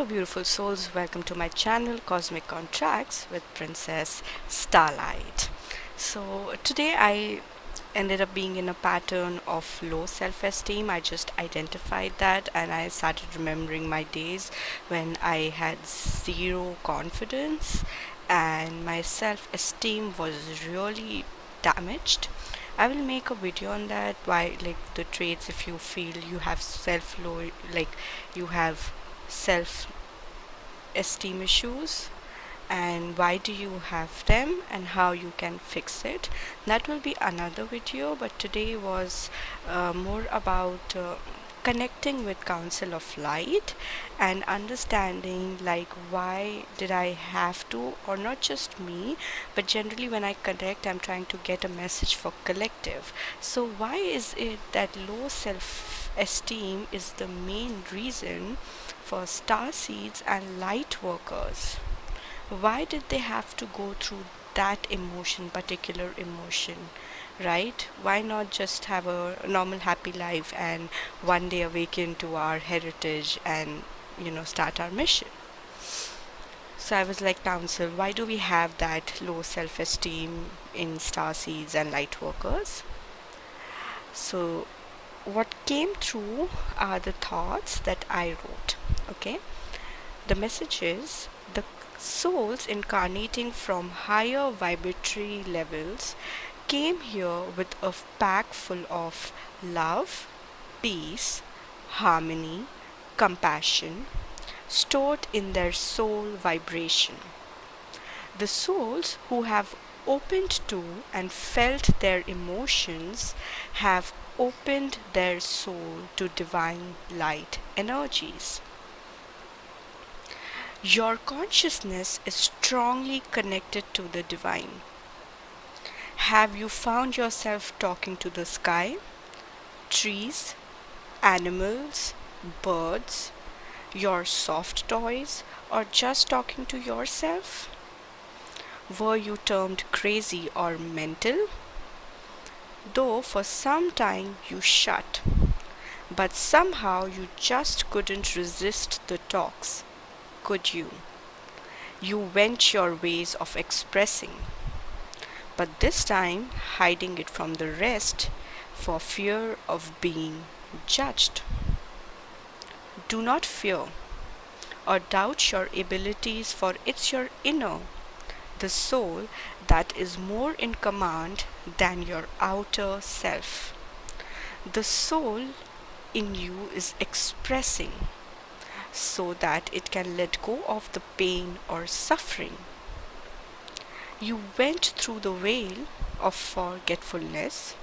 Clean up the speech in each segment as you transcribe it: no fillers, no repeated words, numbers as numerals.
beautiful souls, welcome to my channel Cosmic Contracts with Princess Starlight. So today I ended up being in a pattern of low self-esteem. I just identified that and I started remembering my days when I had zero confidence and my self-esteem was really damaged. I will make a video on that, why like the traits if you feel you have self low, like you have self esteem issues, and why do you have them and how you can fix it. That will be another video, but today was more about connecting with Council of Light and understanding like why did I have to, or not just me, but generally when I connect I'm trying to get a message for collective. So why is it that low self esteem is the main reason for star seeds and light workers? Why did they have to go through that emotion, particular emotion, right? Why not just have a normal happy life and one day awaken to our heritage and start our mission? So I was like, council, why do we have that low self-esteem in star seeds and light workers? So what came through are the thoughts that I wrote. Okay, the message is the souls incarnating from higher vibratory levels came here with a pack full of love, peace, harmony, compassion stored in their soul vibration. The souls who have opened to and felt their emotions have opened their soul to divine light energies. Your consciousness is strongly connected to the divine. Have you found yourself talking to the sky, trees, animals, birds, your soft toys, or just talking to yourself? Were you termed crazy or mental? Though for some time you shut, but somehow you just couldn't resist the talks, could you? You went your ways of expressing, but this time hiding it from the rest for fear of being judged. Do not fear or doubt your abilities, for it's your inner, the soul, that is more in command than your outer self. The soul in you is expressing so that it can let go of the pain or suffering. You went through the veil of forgetfulness,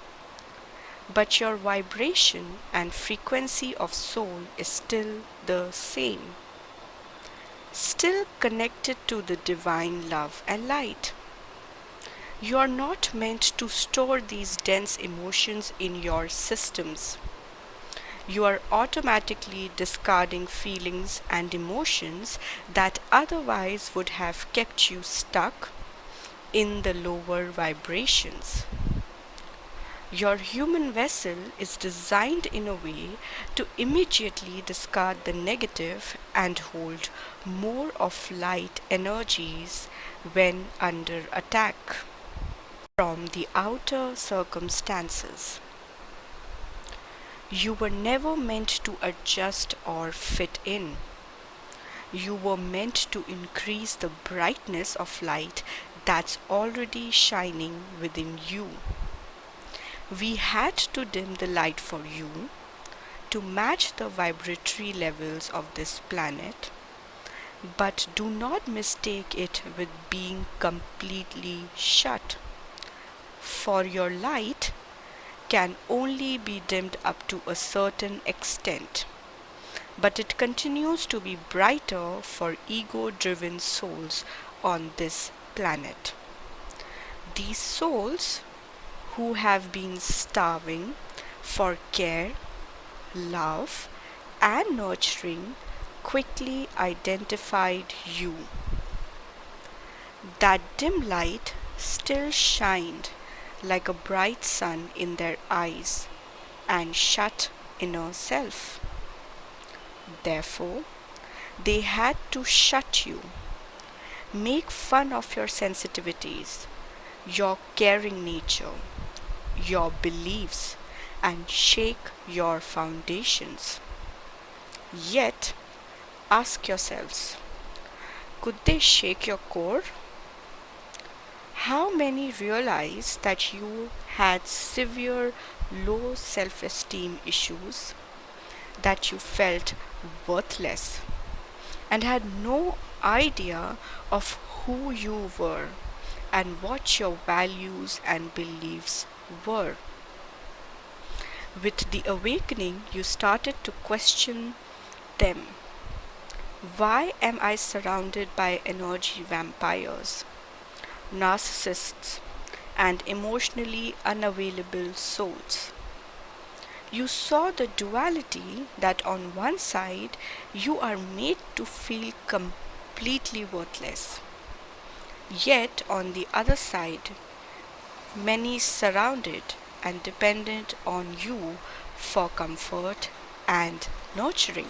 but your vibration and frequency of soul is still the same, still connected to the divine love and light. You are not meant to store these dense emotions in your systems. You are automatically discarding feelings and emotions that otherwise would have kept you stuck in the lower vibrations. Your human vessel is designed in a way to immediately discard the negative and hold more of light energies when under attack from the outer circumstances. You were never meant to adjust or fit in. You were meant to increase the brightness of light that's already shining within you. We had to dim the light for you to match the vibratory levels of this planet, but do not mistake it with being completely shut, for your light can only be dimmed up to a certain extent, but it continues to be brighter for ego-driven souls on this planet. These souls who have been starving for care, love, and nurturing quickly identified you. That dim light still shined like a bright sun in their eyes and shut inner self. Therefore, They had to shut you, make fun of your sensitivities, your caring nature, your beliefs, and shake your foundations. Yet, ask yourselves, could they shake your core? How many realize that you had severe low self esteem issues, that you felt worthless, and had no idea of who you were and what your values and beliefs were? With the awakening, you started to question them. Why am I surrounded by energy vampires, narcissists, and emotionally unavailable souls? You saw the duality that on one side you are made to feel completely worthless, yet on the other side, many surrounded and dependent on you for comfort and nurturing.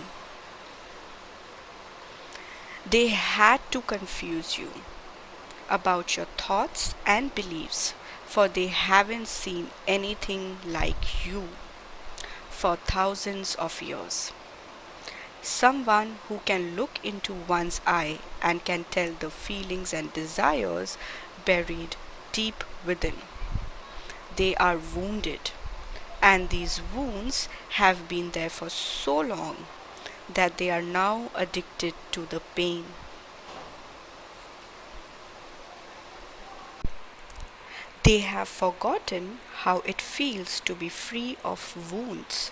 They had to confuse you about your thoughts and beliefs, for they haven't seen anything like you for thousands of years. Someone who can look into one's eye and can tell the feelings and desires buried deep within. They are wounded, and these wounds have been there for so long that they are now addicted to the pain. They have forgotten how it feels to be free of wounds,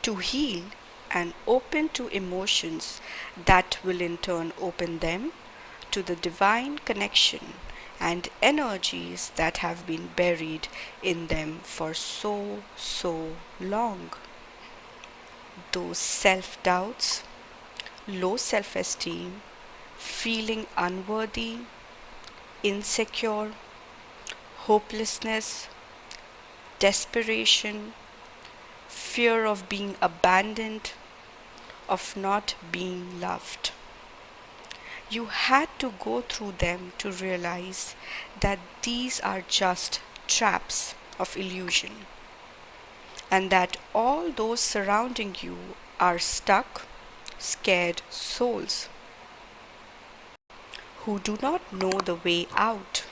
to heal and open to emotions that will in turn open them to the divine connection and energies that have been buried in them for so long. Those self doubts, low self esteem, feeling unworthy, insecure, hopelessness, desperation, fear of being abandoned, of not being loved. You had to go through them to realize that these are just traps of illusion, and that all those surrounding you are stuck, scared souls who do not know the way out.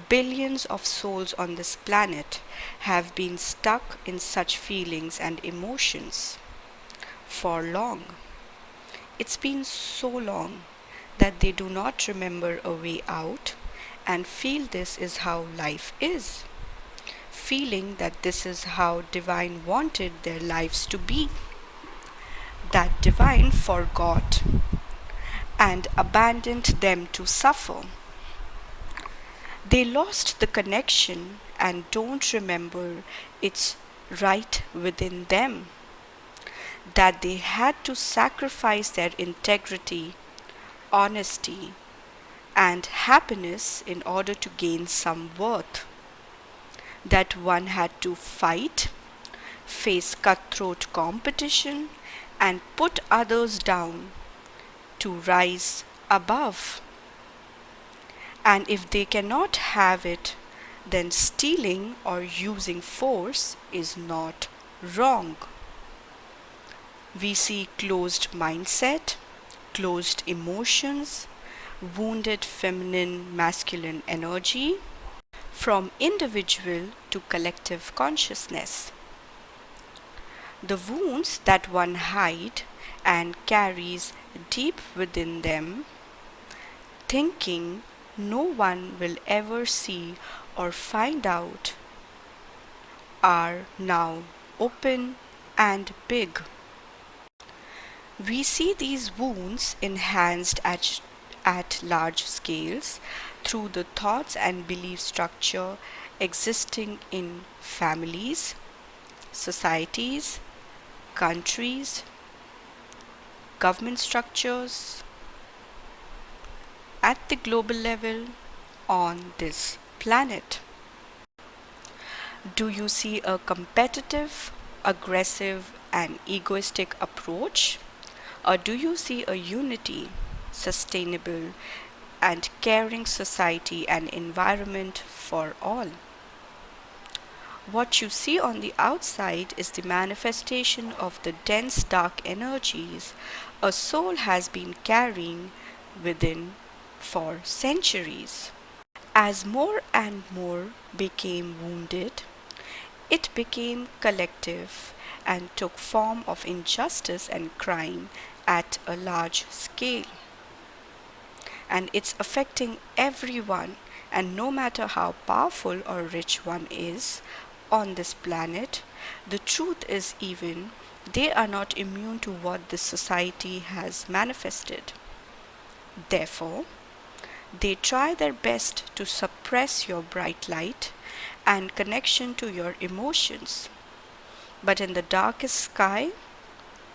Billions of souls on this planet have been stuck in such feelings and emotions for long. It's been so long that they do not remember a way out and feel this is how life is, feeling that this is how divine wanted their lives to be, that divine forgot and abandoned them to suffer. They lost the connection and don't remember it's right within them, that they had to sacrifice their integrity, honesty, and happiness in order to gain some worth, that one had to fight, face cutthroat competition, and put others down to rise above. And if they cannot have it, then stealing or using force is not wrong. We see closed mindset, closed emotions, wounded feminine masculine energy from individual to collective consciousness. The wounds that one hide and carries deep within them, thinking no one will ever see or find out, are now open and big. We see these wounds enhanced at large scales through the thoughts and belief structure existing in families, societies, countries, government structures, at the global level on this planet. Do you see a competitive, aggressive, and egoistic approach Or do you see a unity, sustainable, and caring society and environment for all? What you see on the outside is the manifestation of the dense dark energies a soul has been carrying within for centuries. As more and more became wounded, it became collective and took form of injustice and crime at a large scale. And it's affecting everyone, and no matter how powerful or rich one is on this planet, the truth is even they are not immune to what this society has manifested. Therefore, they try their best to suppress your bright light and connection to your emotions. But in the darkest sky,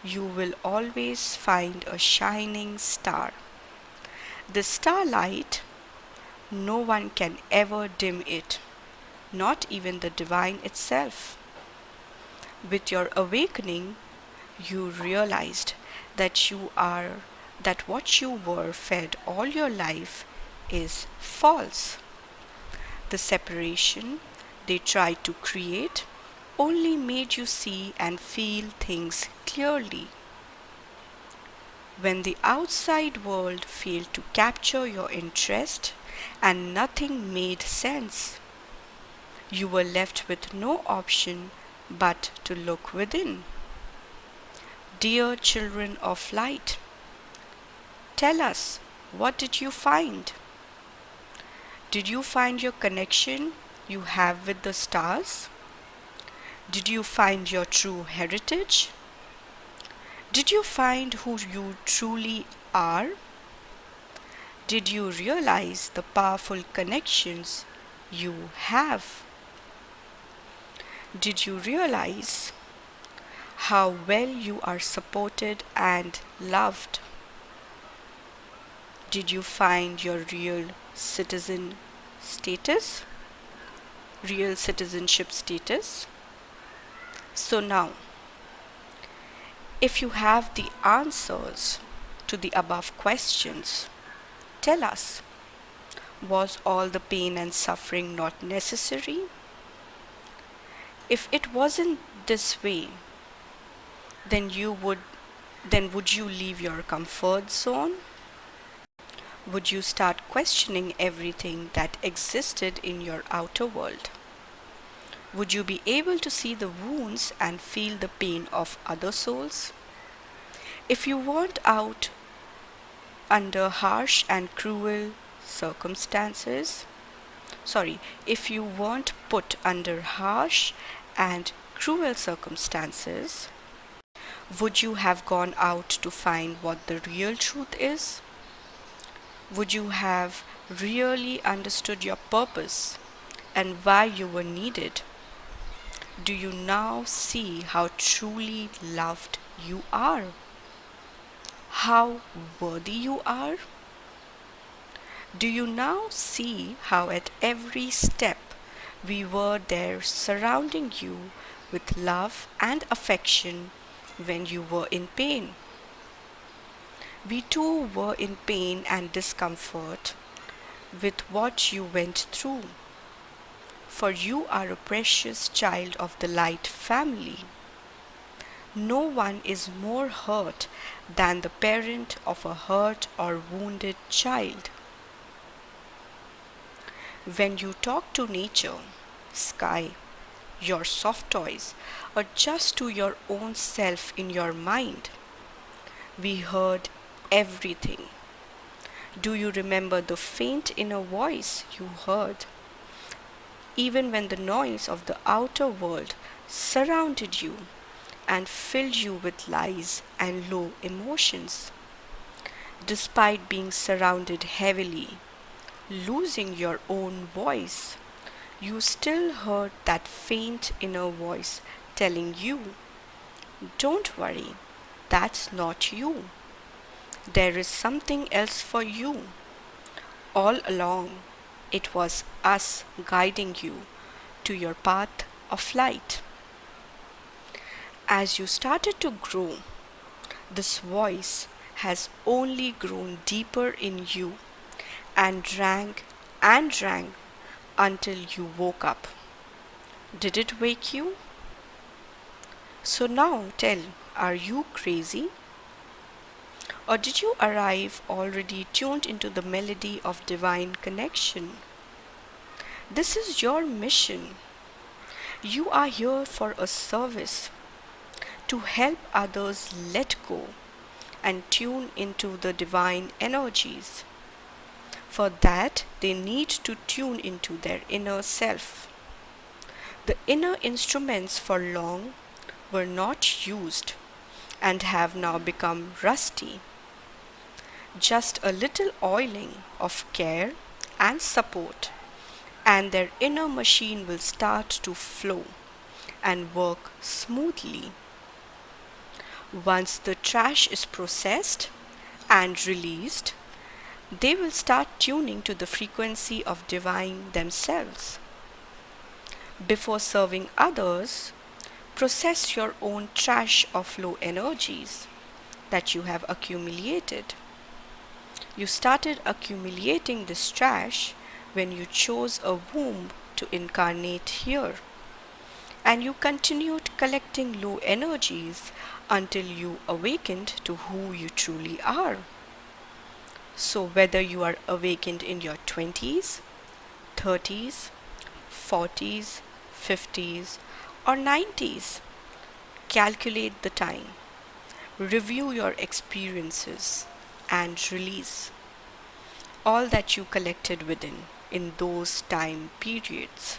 you will always find a shining star. The starlight, no one can ever dim it, not even the divine itself. With your awakening, you realized that that what you were fed all your life is false. The separation they tried to create only made you see and feel things clearly. When the outside world failed to capture your interest and nothing made sense, you were left with no option but to look within. Dear children of light, tell us, what did you find? Did you find your connection you have with the stars? Did you find your true heritage? Did you find who you truly are? Did you realize the powerful connections you have? Did you realize how well you are supported and loved? Did you find your status? Real citizenship status? So now, if you have the answers to the above questions, tell us, was all the pain and suffering not necessary? If it wasn't this way, then would you leave your comfort zone? Would you start questioning everything that existed in your outer world? Would you be able to see the wounds and feel the pain of other souls? If you weren't out under harsh and cruel circumstances, if you weren't put under harsh and cruel circumstances, would you have gone out to find what the real truth is? Would you have really understood your purpose and why you were needed? Do you now see how truly loved you are? How worthy you are? Do you now see how at every step we were there surrounding you with love and affection when you were in pain? We too were in pain and discomfort with what you went through, for you are a precious child of the light family. No one is more hurt than the parent of a hurt or wounded child. When you talk to nature, sky, your soft toys, or just to your own self in your mind, we heard everything. Do you remember the faint inner voice you heard, even when the noise of the outer world surrounded you and filled you with lies and low emotions? Despite being surrounded heavily, losing your own voice, you still heard that faint inner voice telling you, "Don't worry, that's not you. There is something else for you." All along, it was us guiding you to your path of light. As you started to grow, This voice has only grown deeper in you and rang until you woke up. Did it wake you? So now tell, are you crazy? Or did you arrive already tuned into the melody of divine connection? This is your mission. You are here for a service to help others let go and tune into the divine energies. For that, they need to tune into their inner self. The inner instruments for long were not used and have now become rusty. Just a little oiling of care and support, and their inner machine will start to flow and work smoothly. Once the trash is processed and released, they will start tuning to the frequency of divine themselves. Before serving others, process your own trash of low energies that you have accumulated. You started accumulating this trash when you chose a womb to incarnate here, and you continued collecting low energies until you awakened to who you truly are. So, whether you are awakened in your 20s, 30s, 40s, 50s, or 90s, calculate the time, review your experiences, and release all that you collected within in those time periods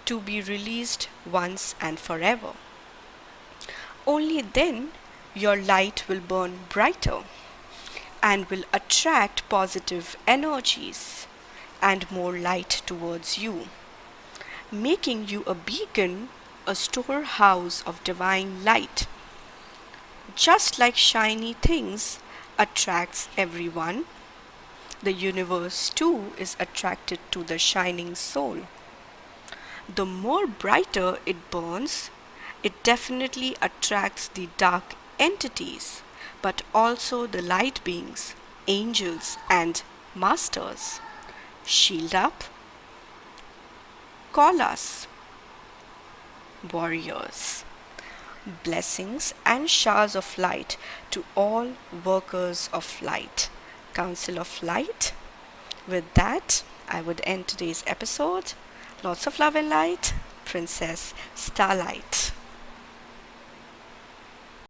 to be released once and forever. Only then your light will burn brighter and will attract positive energies and more light towards you, making you a beacon, a storehouse of divine light. Just like shiny things attracts everyone, the universe too is attracted to the shining soul. The more brighter it burns, it definitely attracts the dark entities, but also the light beings, angels, and masters. Shield up, call us, warriors. Blessings and showers of light to all workers of light. Council of Light. With that, I would end today's episode. Lots of love and light, Princess Starlight.